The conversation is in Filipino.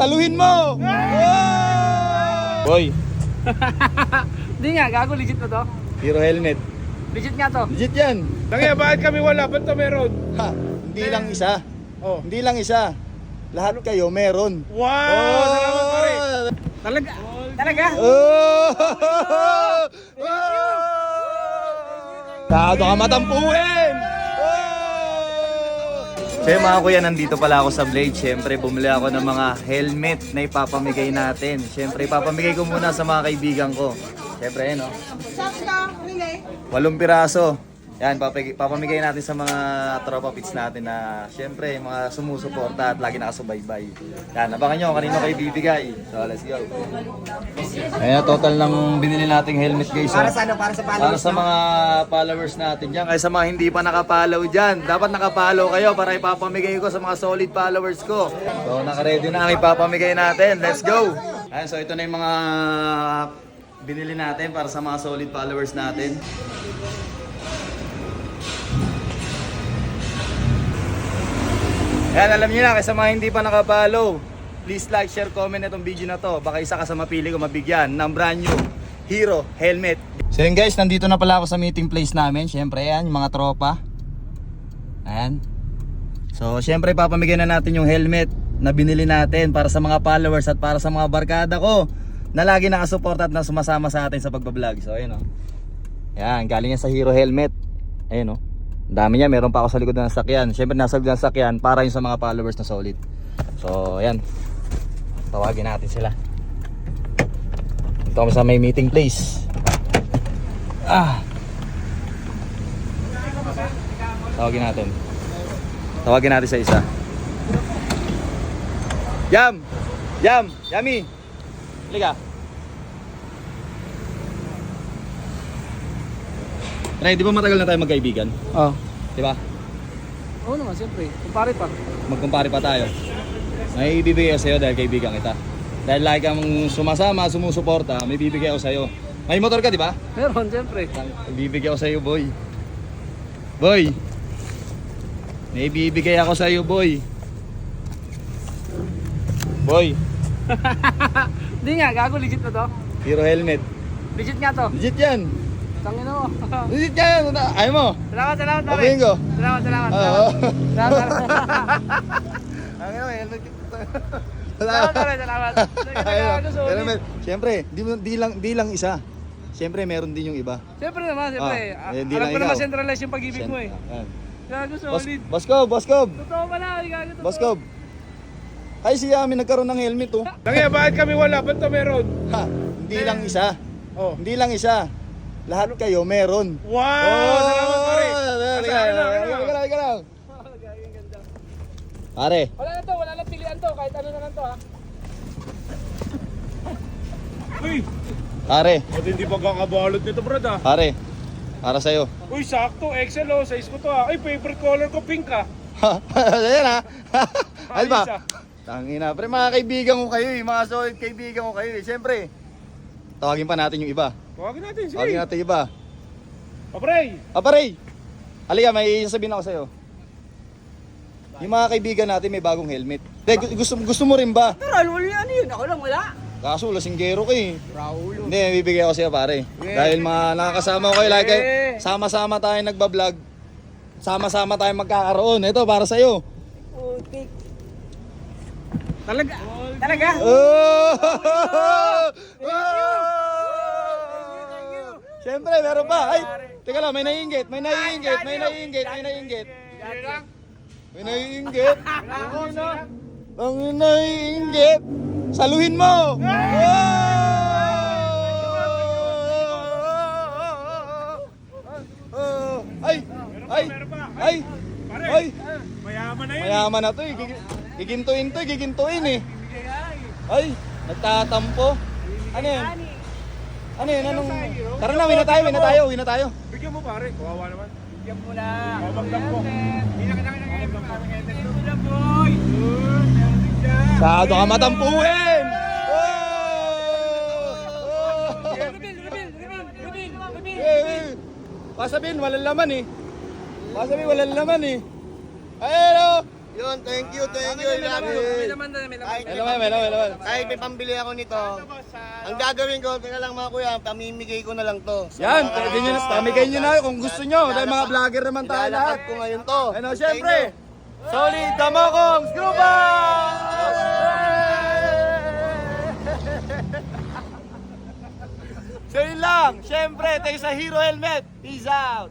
Taluhin mo! Boy, Hindi nga, gago, legit na to. hero helmet. Legit nga to. Legit yan. Tangina, bakit kami wala? Ba't to meron? Ha, hindi lang isa. Oh. Hindi lang isa. Lahat kayo meron. Wow! Salamat pare. Talaga? Talaga? Oh! Kado ka matampuhin! So yung mga kuya, nandito pala ako sa Blade. Siyempre, bumili ako ng mga helmet na ipapamigay natin. Siyempre, ipapamigay ko muna sa mga kaibigan ko. Siyempre, no? 8 piraso. Yan, papamigay natin sa mga tropa pits natin na siyempre, mga sumusuporta at lagi nakasubaybay. Yan, abangan nyo kanino kayo bibigay. So, let's go. Ayan, total ng binili nating helmet guys. Para sa ano? Para sa followers? Para sa mga followers natin dyan. Kaya sa mga hindi pa nakapollow dyan, dapat nakapollow kayo para ipapamigay ko sa mga solid followers ko. So, nakaready na ang ipapamigay natin. Let's go! Ayan, so ito na yung mga binili natin para sa mga solid followers natin. Ayan, alam niyo na, kaysa mga hindi pa nakapollow, please like, share, comment itong video na to. Baka isa ka sa mapili ko mabigyan ng brand new Hero Helmet. So yun guys, nandito na pala ako sa meeting place namin. Siyempre, ayan, yung mga tropa. Ayan. So, siyempre, papamigay na natin yung helmet na binili natin para sa mga followers at para sa mga barkada ko na lagi nakasupport at na sumasama sa atin sa pagbablog. So, ayun o. Ayan, galing yan sa Hero Helmet. Ayun o. Ang dami niya, meron pa ako sa likod ng sakyan. Siyempre nasa likod ng sakyan para yung sa mga followers na solid. So, ayan. Tawagin natin sila. Dito kami sa may meeting place. Tawagin natin. Tawagin natin sa isa. Yam! Yam! Yami! Halika. Ray, di ba matagal na tayo magkaibigan? Oo. Di ba? Oo naman, siyempre. Kumpare pa. Magkumpare pa tayo. May ibibigay ako sa'yo dahil kaibigan kita. Dahil lagi kang sumasama, sumusuporta, may bibigay ako sa'yo. May motor ka, di ba? Meron, siyempre. May bibigay ako sa'yo, boy. Boy! May bibigay ako sa'yo, boy. Boy! Hindi nga, gago, legit na to. Hero helmet. Legit nga to. Legit yan! Tangina mo. Legit yan! Ayaw mo? Salamat, salamat, pare. Sabihin ko. Salamat, salamat. Oo. Salamat, Ang ina, helmet. salamat, pare, salamat. Helmet. Siyempre, di lang isa. Siyempre, meron din yung iba. Siyempre naman, siyempre. Hindi Alam lang ko naman ikaw. centralize yung pag-ibig mo eh. Yan. Gago, solid. Boskob! Totoo pala, gago, totoo. Boskob! Ay, si Yami nagkaroon ng helmet oh. Tangina, bakit kami wala? Ba't to meron? Ha, hindi lang isa. Oh. Hindi lang isa. Lahat kayo meron. Wow! Salamat pare. Ika lang. Pare, Wala na to, wala na pilihan to. Kahit ano na lang to ha. Uy! pare, Ba't hindi pagkakabalot nito, brad ah? pare. Para sa'yo. Uy, sakto. Excel oh. Size ko to ah. Ay, favorite color ko, pink ah. Ayan ha. Ay ba? Ayos, ah. Tangina, pre, mga kaibigan ko kayo eh. Mga solid kaibigan ko kayo eh. Siyempre, tawagin pa natin yung iba. Tawagin natin, sige. Tawagin natin yung iba. Papray! Pare, halika, may sasabihin ako sa'yo. Yung mga kaibigan natin may bagong helmet. Gusto mo rin ba? Pero ano yan yun? Ako lang wala. Kaso lasinggero ko eh. Raulo. Hindi, may bibigay ako sa'yo pare. Dahil nakakasama ko kayo lagi. Sama-sama tayo nagbablog. Sama-sama tayo magkakaroon. Ito para sa'yo. Putik. Talaga? Talaga? Oh! Siyempre, meron pa. Ay, teka lang, may naiinggit. May naiinggit. Ang naiinggit. Saluhin mo! Ay! Pare! Ay! Mayaman na yun. Mayaman na to eh. Gigintuin eh. Ay, nagtatampo. Ano yun? Anong... Tara na, uwi na tayo. Bigyan mo pare. Kawawa naman. Bigyan mo na. Babagdag mo. Sado ka matampuhin! Pasabihin, walang laman eh. Ayun o! Yun, thank you, love you. Kahit kahit may pambili ako nito, ang gagawin ko, teka lang mga kuya, pamimigay ko na lang to. Yan, pwede nyo na, pamigay nyo na kung gusto nyo. Dahil mga vlogger naman tayo lahat. Ilalakad ko ngayon to. Ano, syempre, Solid Damokong Scuba! So yun lang, syempre, tayo sa Hero Helmet. Peace out!